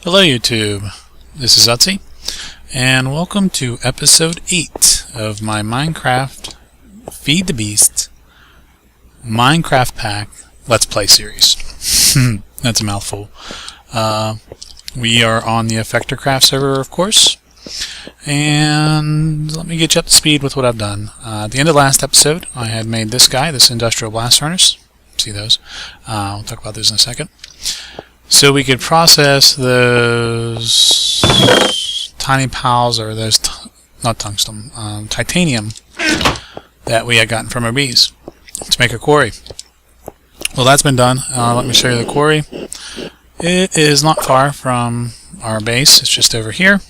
Hello YouTube, this is Oetzi, and welcome to episode 8 of my Minecraft Feed the Beast Minecraft Pack Let's Play series. That's a mouthful. We are on the Effector craft server, of course, and let me get you up to speed with what I've done. At the end of last episode, I had made this guy, this industrial blast furnace. See those? We'll talk about those in a second. So we could process those tiny piles, or those, not tungsten, titanium that we had gotten from our bees to make a quarry. Well, that's been done. Let me show you the quarry. It is not far from our base. It's just over here.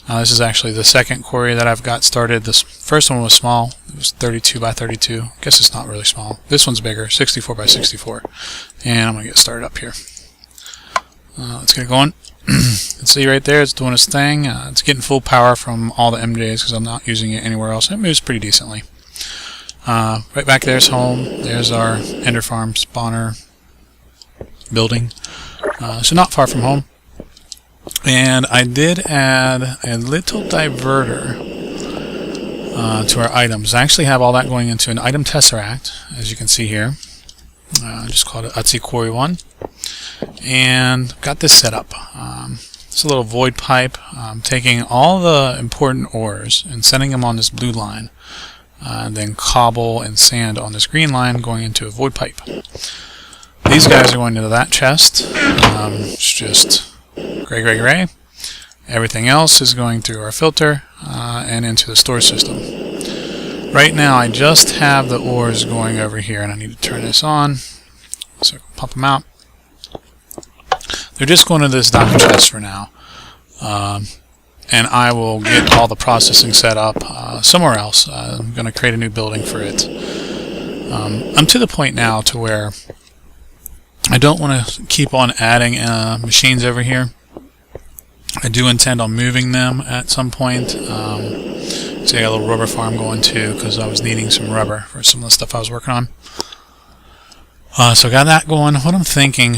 This is actually the second quarry that I've got started. This first one was small. It was 32 by 32. I guess it's not really small. This one's bigger, 64 by 64. And I'm going to get started up here. Let's get it going. You can see right there it's doing its thing. It's getting full power from all the MJs because I'm not using it anywhere else. It moves pretty decently. Right back there's home. There's our Ender Farm spawner building. So not far from home. And I did add a little diverter to our items. I actually have all that going into an item tesseract, as you can see here. Just called it Oetzi Quarry 1. And got this set up. It's a little void pipe, taking all the important ores and sending them on this blue line, and then cobble and sand on this green line going into a void pipe. These guys are going into that chest. It's just gray. Everything else is going through our filter and into the storage system. Right now I just have the ores going over here, and I need to turn this on so I can pop them out. They're just going to this dock chest for now, and I will get all the processing set up somewhere else. I'm going to create a new building for it. I'm to the point now to where I don't want to keep on adding machines over here. I do intend on moving them at some point. So I got a little rubber farm going too, because I was needing some rubber for some of the stuff I was working on. So I got that going. What I'm thinking,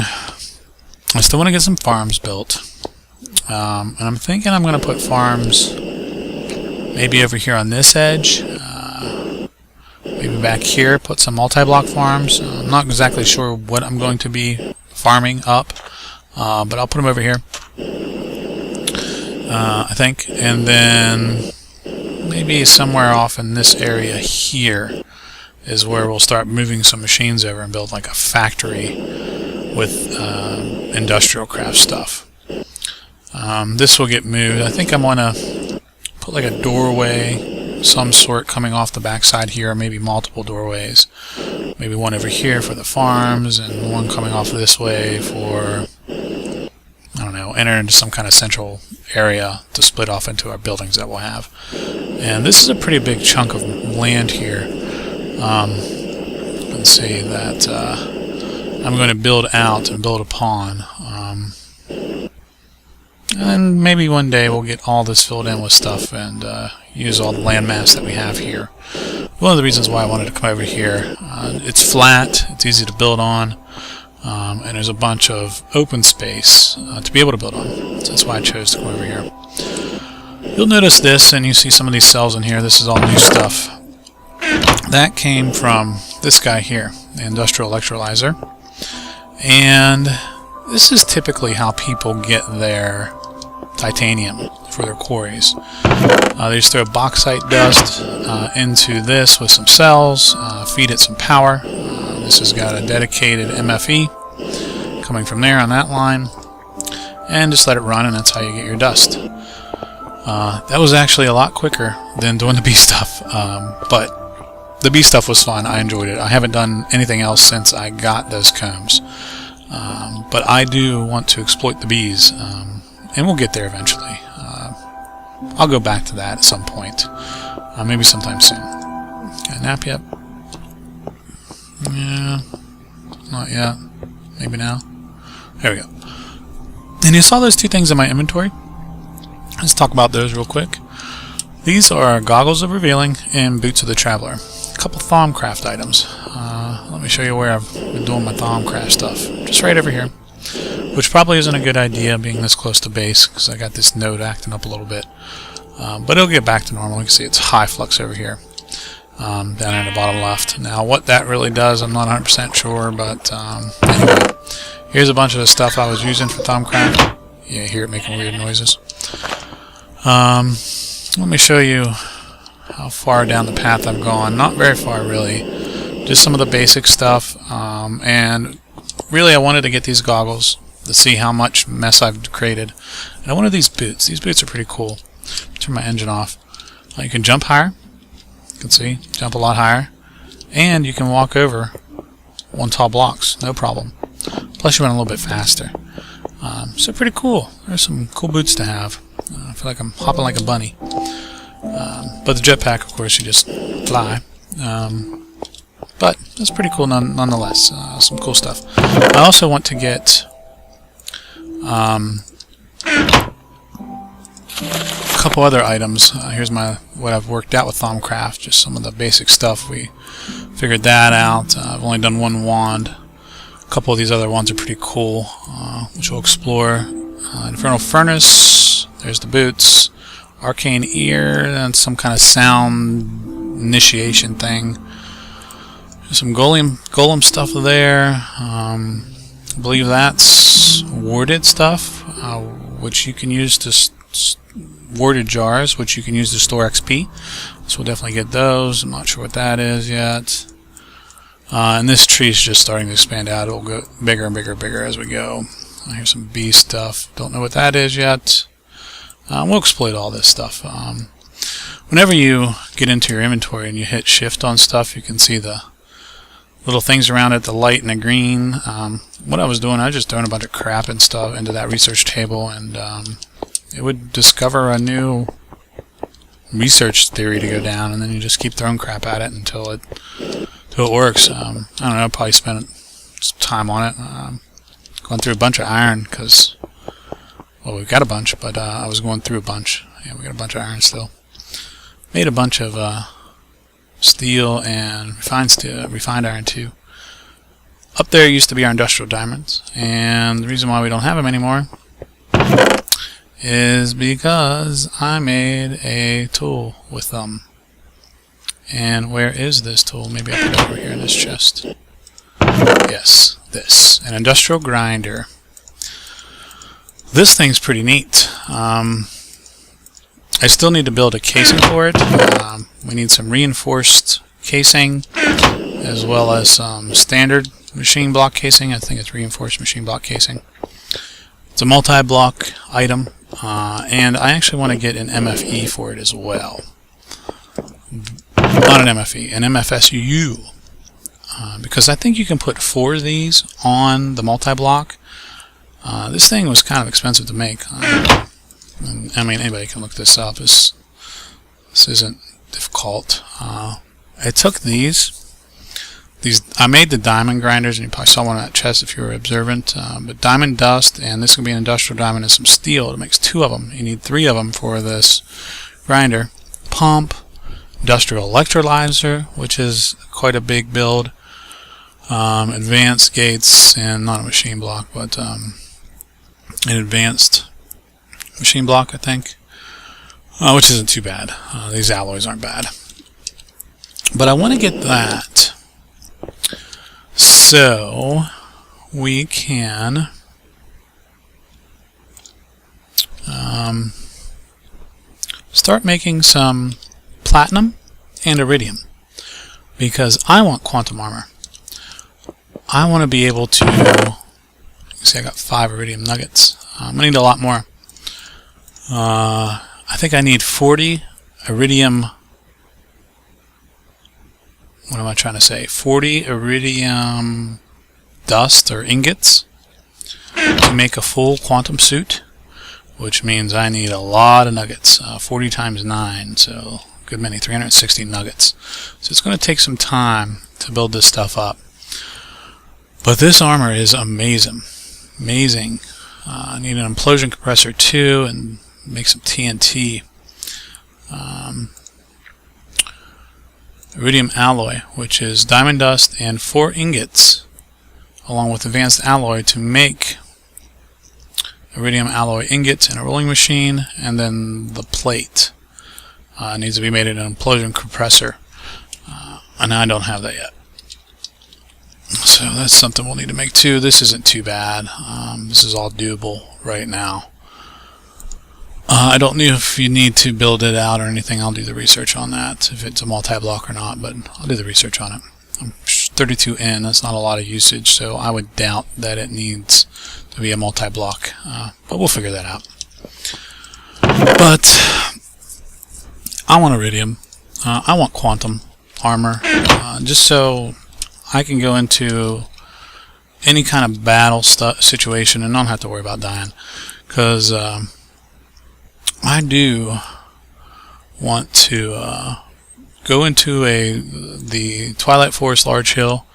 I still want to get some farms built, and I'm thinking I'm going to put farms maybe over here on this edge, maybe back here, put some multi-block farms. I'm not exactly sure what I'm going to be farming up, but I'll put them over here, I think, and then maybe somewhere off in this area here is where we'll start moving some machines over and build like a factory with industrial craft stuff. This will get moved. I think I'm going to put like a doorway some sort coming off the backside here, or maybe multiple doorways. Maybe one over here for the farms, and one coming off this way for, I don't know, enter into some kind of central area to split off into our buildings that we'll have. And this is a pretty big chunk of land here. Let's see that I'm going to build out and build upon, and maybe one day we'll get all this filled in with stuff and use all the land mass that we have here. One of the reasons why I wanted to come over here, it's flat, it's easy to build on, and there's a bunch of open space to be able to build on. So that's why I chose to come over here. You'll notice this, and you see some of these cells in here. This is all new stuff. That came from this guy here, the industrial electrolyzer. And this is typically how people get their titanium for their quarries. They just throw bauxite dust into this with some cells, feed it some power. This has got a dedicated MFE coming from there on that line, and just let it run, and that's how you get your dust. That was actually a lot quicker than doing the bee stuff, but the bee stuff was fun. I enjoyed it. I haven't done anything else since I got those combs. But I do want to exploit the bees, and we'll get there eventually. I'll go back to that at some point. Maybe sometime soon. Got a nap yet? Yeah, not yet. Maybe now. There we go. And you saw those two things in my inventory? Let's talk about those real quick. These are Goggles of Revealing and Boots of the Traveler. A couple Thaumcraft items. Let me show you where I've been doing my Thaumcraft stuff. Just right over here. which probably isn't a good idea being this close to base, because I got this node acting up a little bit. But it'll get back to normal. You can see it's high flux over here, down in the bottom left. Now what that really does, I'm not 100% sure, but anyway, here's a bunch of the stuff I was using for Thaumcraft. You hear it making weird noises. Let me show you how far down the path I've gone. Not very far, really. Just some of the basic stuff. And really, I wanted to get these goggles to see how much mess I've created. And I wanted these boots. These boots are pretty cool. Turn my engine off. You can jump higher. You can see, jump a lot higher. And you can walk over one tall blocks, no problem. Plus, you run a little bit faster. So pretty cool. There's some cool boots to have. I feel like I'm hopping like a bunny. But the jetpack, of course, you just fly. But that's pretty cool nonetheless. Some cool stuff. I also want to get a couple other items. Here's what I've worked out with Thaumcraft. Just some of the basic stuff. We figured that out. I've only done one wand. A couple of these other ones are pretty cool, which we'll explore. Infernal Furnace. There's the boots. Arcane Ear, and some kind of sound initiation thing. There's some golem stuff there. I believe that's warded stuff, which you can use to warded jars, which you can use to store XP. So we'll definitely get those. I'm not sure what that is yet. And this tree is just starting to expand out. It'll go bigger and bigger and bigger as we go. Here's some bee stuff. Don't know what that is yet. We'll exploit all this stuff. Whenever you get into your inventory and you hit shift on stuff, you can see the little things around it, the light and the green. What I was doing, I was just throwing a bunch of crap and stuff into that research table, and it would discover a new research theory to go down, and then you just keep throwing crap at it until it works. I don't know, probably spent some time on it. Going through a bunch of iron, because, well, we've got a bunch, but I was going through a bunch. Yeah, we got a bunch of iron still. Made a bunch of steel and refined iron too. Up there used to be our industrial diamonds, and the reason why we don't have them anymore is because I made a tool with them. And where is this tool? Maybe I put it over here in this chest. Yes, this. An industrial grinder. This thing's pretty neat. I still need to build a casing for it. We need some reinforced casing as well as some standard machine block casing. I think it's reinforced machine block casing. It's a multi-block item, and I actually want to get an MFE for it as well. Not an MFE, an MFSU. Because I think you can put 4 of these on the multi-block. This thing was kind of expensive to make. I mean, anybody can look this up. This isn't difficult. I took these. I made the diamond grinders, and you probably saw one on that chest if you were observant. But diamond dust, and this can be an industrial diamond, and some steel. It makes 2 of them. You need 3 of them for this grinder. Pump, industrial electrolyzer, which is quite a big build. Advanced gates, and not a machine block, but an advanced machine block, I think, which isn't too bad. These alloys aren't bad, but I want to get that so we can start making some platinum and iridium, because I want quantum armor. I want to be able to, see, I got 5 iridium nuggets. I'm going to need a lot more. I think I need 40 iridium, what am I trying to say? 40 iridium dust or ingots to make a full quantum suit, which means I need a lot of nuggets. 40 times 9, so good many, 360 nuggets. So it's going to take some time to build this stuff up. But this armor is amazing. Amazing. I need an implosion compressor too, and make some TNT. Iridium alloy, which is diamond dust and 4 ingots, along with advanced alloy to make iridium alloy ingot in a rolling machine, and then the plate needs to be made in an implosion compressor, and I don't have that yet. So that's something we'll need to make too. This isn't too bad. This is all doable right now. I don't know if you need to build it out or anything. I'll do the research on that, if it's a multi-block or not, but I'll do the research on it. 32N, that's not a lot of usage, so I would doubt that it needs to be a multi-block, but we'll figure that out. But I want iridium. I want quantum armor, just so I can go into any kind of battle situation and not have to worry about dying, because I do want to go into the Twilight Forest Large Hill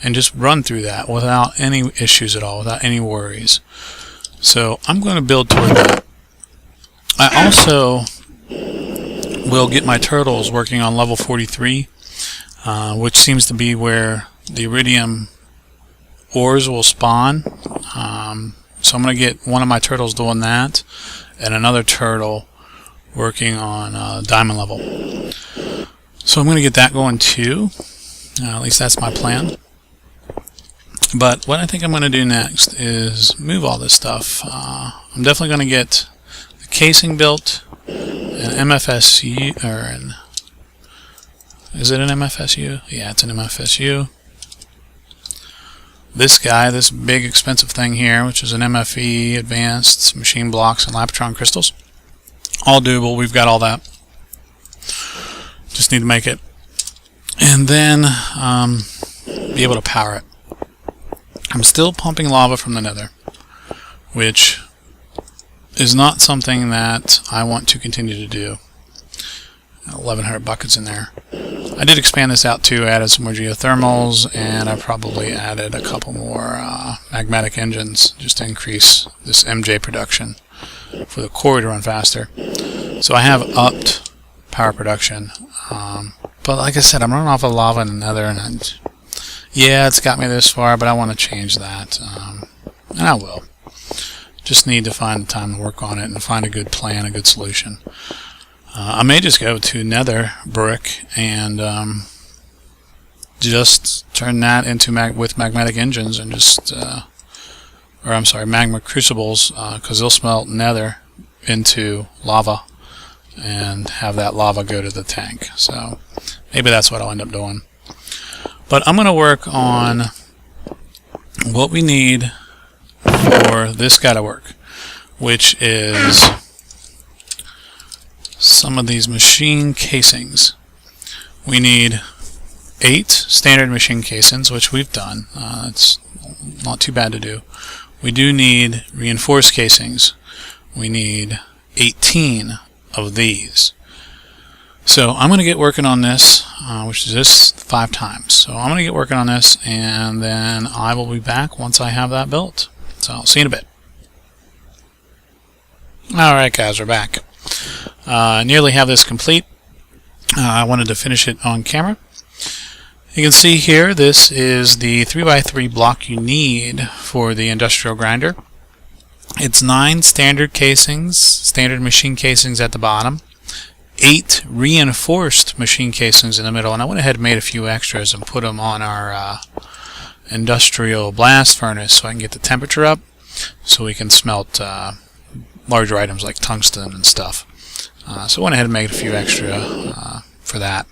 and just run through that without any issues at all, without any worries. So I'm going to build toward that. I also will get my turtles working on level 43, which seems to be where the iridium ores will spawn. So I'm going to get one of my turtles doing that, and another turtle working on diamond level. So I'm going to get that going too. At least that's my plan. But what I think I'm going to do next is move all this stuff. I'm definitely going to get the casing built, an MFSU, or is it an MFSU? Yeah, it's an MFSU. This guy, this big expensive thing here, which is an MFE, Advanced Machine Blocks and Lapotron Crystals. All doable, we've got all that. Just need to make it. And then be able to power it. I'm still pumping lava from the nether, which is not something that I want to continue to do. 1,100 buckets in there. I did expand this out too, added some more geothermals, and I probably added a couple more magmatic engines just to increase this MJ production for the quarry to run faster. So I have upped power production, but like I said, I'm running off of lava in the nether, and yeah, it's got me this far, but I want to change that, and I will. Just need to find the time to work on it and find a good plan, a good solution. I may just go to nether brick and just turn that into with magmatic engines and just, or I'm sorry, magma crucibles, because they'll smelt nether into lava and have that lava go to the tank. So maybe that's what I'll end up doing. But I'm going to work on what we need for this guy to work, which is some of these machine casings. We need 8 standard machine casings, which we've done. It's not too bad to do. We do need reinforced casings. We need 18 of these. So I'm going to get working on this, which is this 5 times. So I'm going to get working on this, and then I will be back once I have that built. So I'll see you in a bit. Alright guys, we're back. Nearly have this complete. I wanted to finish it on camera. You can see here, this is the 3x3 block you need for the industrial grinder. It's 9 standard casings, standard machine casings at the bottom, 8 reinforced machine casings in the middle, and I went ahead and made a few extras and put them on our industrial blast furnace so I can get the temperature up so we can smelt larger items like tungsten and stuff. So I went ahead and made a few extra for that.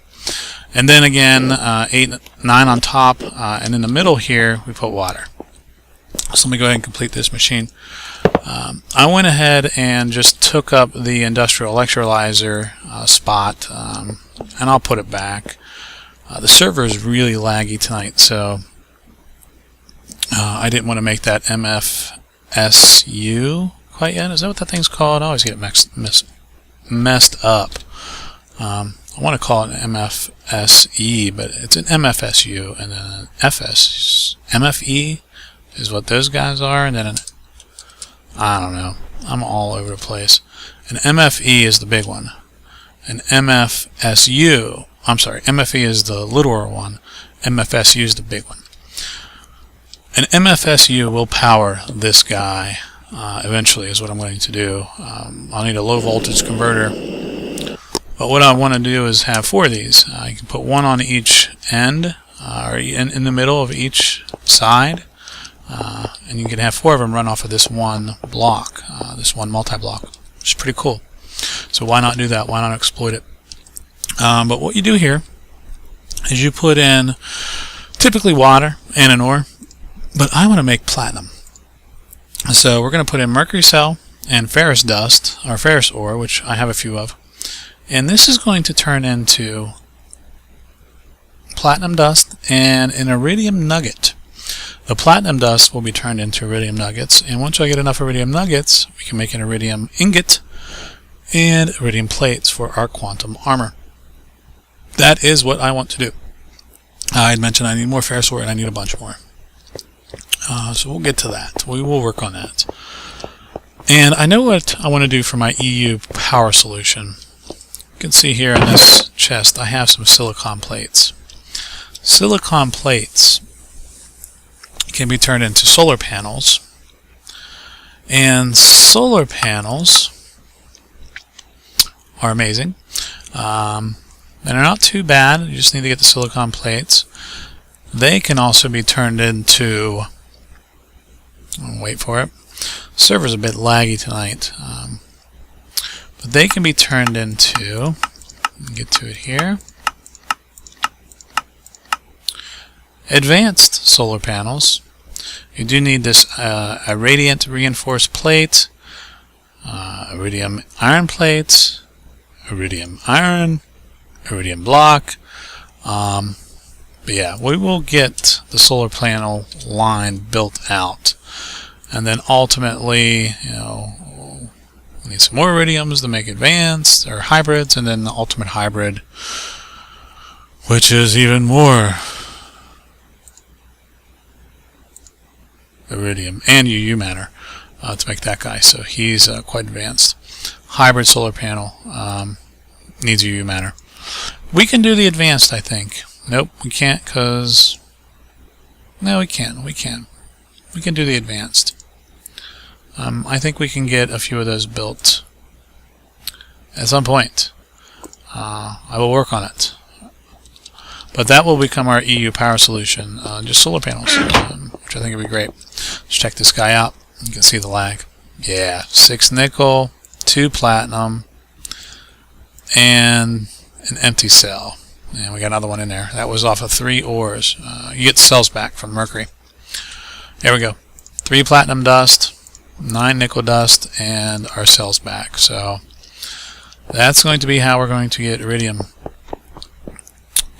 And then again, 9 on top, and in the middle here we put water. So let me go ahead and complete this machine. I went ahead and just took up the industrial electrolyzer spot, and I'll put it back. The server is really laggy tonight, so I didn't want to make that MFSU quite yet. Is that what that thing's called? I always get it messed up. I want to call it an MFSE, but it's an MFSU, and then an MFE is what those guys are, and then I don't know. I'm all over the place. An MFE is the big one. An MFSU, I'm sorry, MFE is the littler one. MFSU is the big one. An MFSU will power this guy eventually is what I'm going to do. I'll need a low voltage converter. But what I want to do is have 4 of these. You can put one on each end, or in the middle of each side, and you can have 4 of them run off of this one block, this one multi-block, which is pretty cool. So why not do that? Why not exploit it? But what you do here is you put in typically water and an ore, but I want to make platinum. So we're going to put in mercury cell and ferrous dust, or ferrous ore, which I have a few of. And this is going to turn into platinum dust and an iridium nugget. The platinum dust will be turned into iridium nuggets, and once I get enough iridium nuggets, we can make an iridium ingot and iridium plates for our quantum armor. That is what I want to do. I had mentioned I need more ferrous ore and I need a bunch more. So we'll get to that. We will work on that. And I know what I want to do for my EU power solution. You can see here in this chest I have some silicon plates. Silicon plates can be turned into solar panels, and solar panels are amazing. And they're not too bad. You just need to get the silicon plates. They can also be turned into, wait for it, server's a bit laggy tonight. But they can be turned into, get to it here, advanced solar panels. You do need this irradiant reinforced plate, iridium iron plates, iridium iron, iridium block. But yeah, we will get the solar panel line built out, and then ultimately, you know, we need some more iridiums to make advanced or hybrids, and then the ultimate hybrid, which is even more iridium and UU matter to make that guy. So he's quite advanced. Hybrid solar panel needs UU matter. We can do the advanced, I think. Nope, we can't, because no, we can. We can do the advanced. I think we can get a few of those built at some point. I will work on it. But that will become our EU power solution, just solar panels, which I think would be great. Let's check this guy out. You can see the lag. Yeah, 6 nickel, 2 platinum, and an empty cell. And we got another one in there. That was off of 3 ores. You get cells back from mercury. There we go. 3 platinum dust, 9 nickel dust, and our cells back. So that's going to be how we're going to get iridium.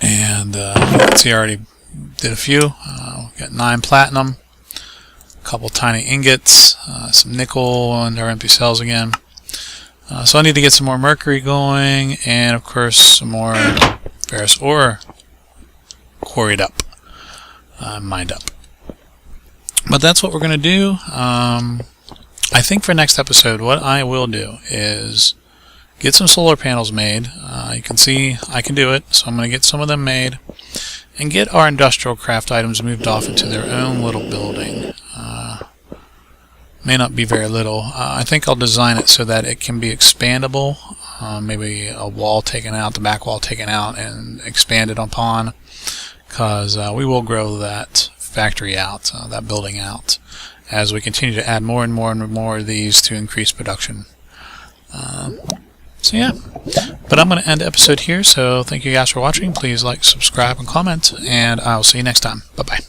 And you can see I already did a few. Got 9 platinum, a couple tiny ingots, some nickel, and our empty cells again. So I need to get some more mercury going, and of course some more ferrous ore quarried up, mined up. But that's what we're going to do. I think for next episode, what I will do is get some solar panels made. You can see I can do it, so I'm going to get some of them made and get our industrial craft items moved off into their own little building. May not be very little. I think I'll design it so that it can be expandable. Maybe a wall taken out, the back wall taken out, and expanded upon, because we will grow that factory out, that building out, as we continue to add more and more and more of these to increase production. So yeah, but I'm going to end the episode here, so thank you guys for watching. Please like, subscribe, and comment, and I'll see you next time. Bye-bye.